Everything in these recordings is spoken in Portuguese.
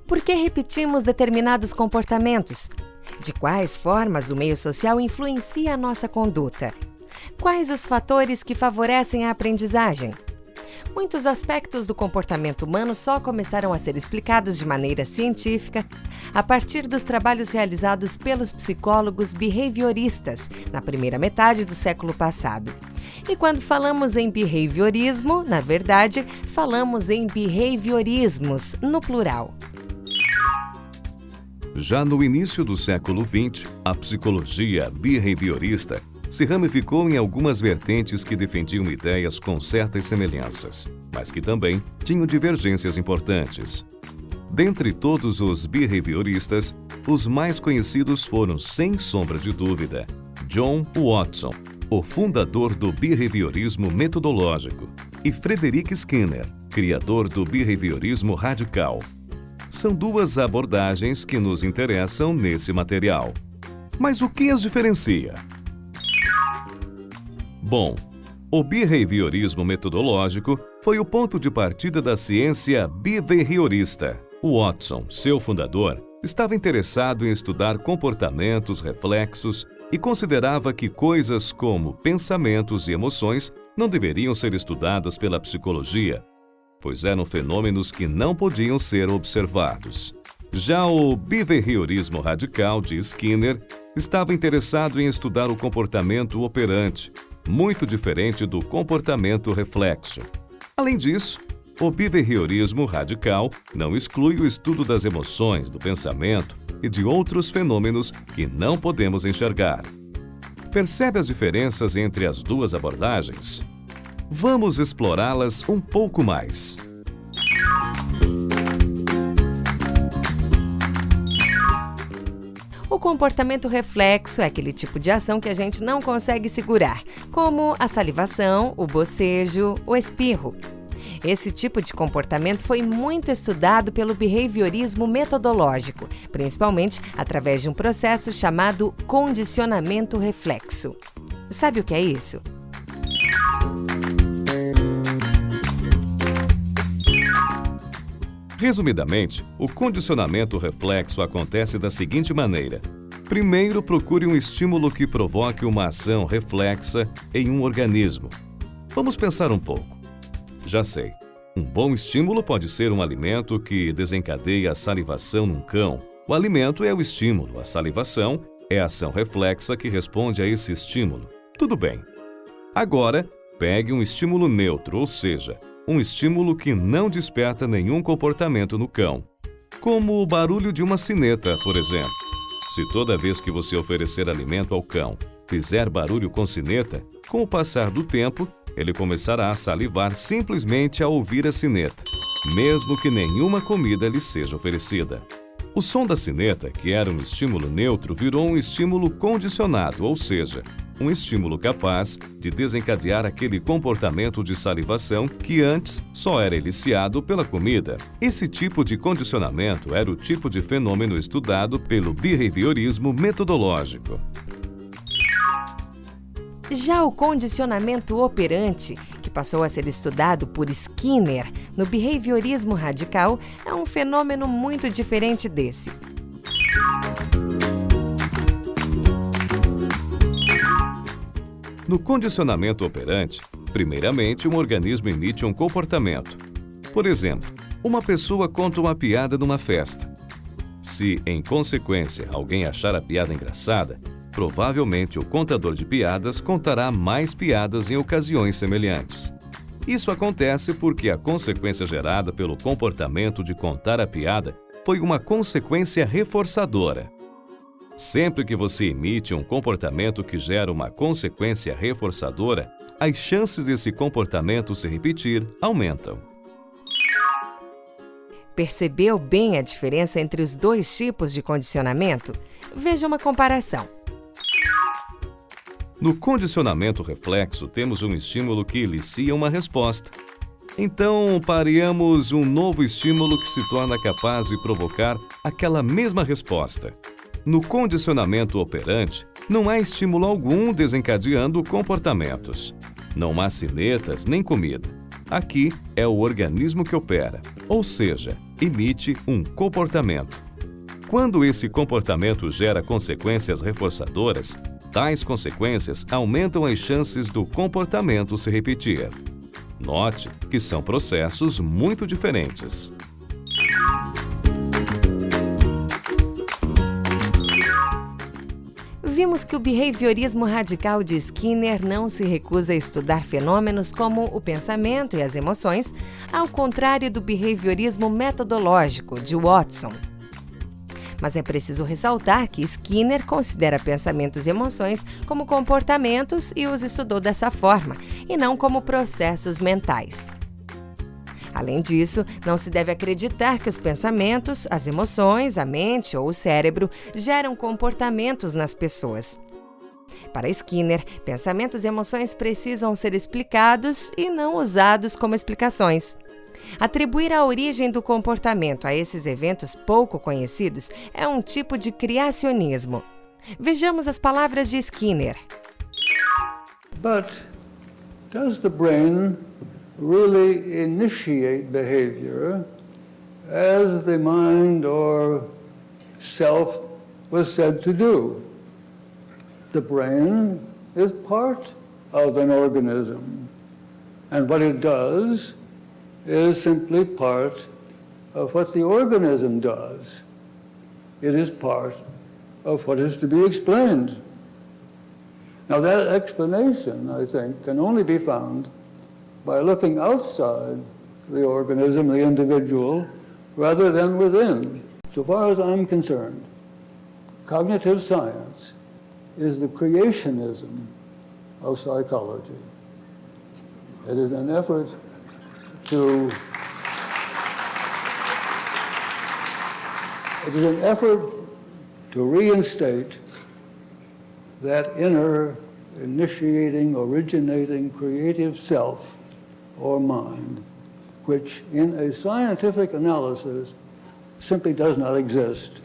Por que repetimos determinados comportamentos? De quais formas o meio social influencia a nossa conduta? Quais os fatores que favorecem a aprendizagem? Muitos aspectos do comportamento humano só começaram a ser explicados de maneira científica a partir dos trabalhos realizados pelos psicólogos behavioristas na primeira metade do século passado. E quando falamos em behaviorismo, na verdade, falamos em behaviorismos, no plural. Já no início do século XX, a psicologia behaviorista se ramificou em algumas vertentes que defendiam ideias com certas semelhanças, mas que também tinham divergências importantes. Dentre todos os behavioristas, os mais conhecidos foram, sem sombra de dúvida, John Watson, o fundador do behaviorismo metodológico, e Frederick Skinner, criador do behaviorismo radical. São duas abordagens que nos interessam nesse material. Mas o que as diferencia? Bom, o behaviorismo metodológico foi o ponto de partida da ciência behaviorista. Watson, seu fundador, estava interessado em estudar comportamentos reflexos e considerava que coisas como pensamentos e emoções não deveriam ser estudadas pela psicologia, pois eram fenômenos que não podiam ser observados. Já o behaviorismo radical de Skinner estava interessado em estudar o comportamento operante, muito diferente do comportamento reflexo. Além disso, o behaviorismo radical não exclui o estudo das emoções, do pensamento e de outros fenômenos que não podemos enxergar. Percebe as diferenças entre as duas abordagens? Vamos explorá-las um pouco mais. O comportamento reflexo é aquele tipo de ação que a gente não consegue segurar, como a salivação, o bocejo, o espirro. Esse tipo de comportamento foi muito estudado pelo behaviorismo metodológico, principalmente através de um processo chamado condicionamento reflexo. Sabe o que é isso? Resumidamente, o condicionamento reflexo acontece da seguinte maneira. Primeiro, procure um estímulo que provoque uma ação reflexa em um organismo. Vamos pensar um pouco. Já sei, um bom estímulo pode ser um alimento que desencadeia a salivação num cão. O alimento é o estímulo, a salivação é a ação reflexa que responde a esse estímulo. Tudo bem. Agora, pegue um estímulo neutro, ou seja, um estímulo que não desperta nenhum comportamento no cão, como o barulho de uma sineta, por exemplo. Se toda vez que você oferecer alimento ao cão fizer barulho com sineta, com o passar do tempo, ele começará a salivar simplesmente ao ouvir a sineta, mesmo que nenhuma comida lhe seja oferecida. O som da sineta, que era um estímulo neutro, virou um estímulo condicionado, ou seja, um estímulo capaz de desencadear aquele comportamento de salivação que antes só era eliciado pela comida. Esse tipo de condicionamento era o tipo de fenômeno estudado pelo behaviorismo metodológico. Já o condicionamento operante, que passou a ser estudado por Skinner no behaviorismo radical, é um fenômeno muito diferente desse. No condicionamento operante, primeiramente um organismo emite um comportamento. Por exemplo, uma pessoa conta uma piada numa festa. Se, em consequência, alguém achar a piada engraçada, provavelmente o contador de piadas contará mais piadas em ocasiões semelhantes. Isso acontece porque a consequência gerada pelo comportamento de contar a piada foi uma consequência reforçadora. Sempre que você emite um comportamento que gera uma consequência reforçadora, as chances desse comportamento se repetir aumentam. Percebeu bem a diferença entre os dois tipos de condicionamento? Veja uma comparação. No condicionamento reflexo, temos um estímulo que inicia uma resposta. Então, pareamos um novo estímulo que se torna capaz de provocar aquela mesma resposta. No condicionamento operante, não há estímulo algum desencadeando comportamentos. Não há sinetas nem comida. Aqui é o organismo que opera, ou seja, emite um comportamento. Quando esse comportamento gera consequências reforçadoras, tais consequências aumentam as chances do comportamento se repetir. Note que são processos muito diferentes. Vimos que o behaviorismo radical de Skinner não se recusa a estudar fenômenos como o pensamento e as emoções, ao contrário do behaviorismo metodológico de Watson. Mas é preciso ressaltar que Skinner considera pensamentos e emoções como comportamentos e os estudou dessa forma, e não como processos mentais. Além disso, não se deve acreditar que os pensamentos, as emoções, a mente ou o cérebro geram comportamentos nas pessoas. Para Skinner, pensamentos e emoções precisam ser explicados e não usados como explicações. Atribuir a origem do comportamento a esses eventos pouco conhecidos é um tipo de criacionismo. Vejamos as palavras de Skinner. But does the brain really initiate behavior as the mind or self was said to do? The brain is part of an organism, and what it does is simply part of what the organism does. It is part of what is to be explained. Now that explanation, I think, can only be found by looking outside the organism, the individual, rather than within. So far as I'm concerned, cognitive science is the creationism of psychology. It is an effort to reinstate that inner, initiating, originating, creative self or mind, which in a scientific analysis simply does not exist.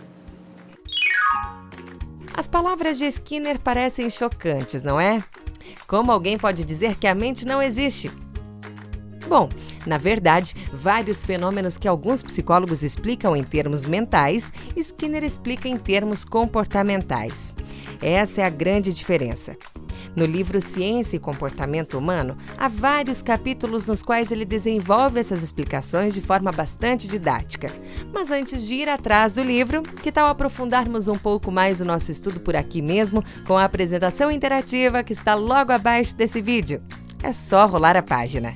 As palavras de Skinner parecem chocantes, não é? Como alguém pode dizer que a mente não existe? Bom, na verdade, vários fenômenos que alguns psicólogos explicam em termos mentais, Skinner explica em termos comportamentais. Essa é a grande diferença. No livro Ciência e Comportamento Humano, há vários capítulos nos quais ele desenvolve essas explicações de forma bastante didática. Mas antes de ir atrás do livro, que tal aprofundarmos um pouco mais o nosso estudo por aqui mesmo, com a apresentação interativa que está logo abaixo desse vídeo? É só rolar a página.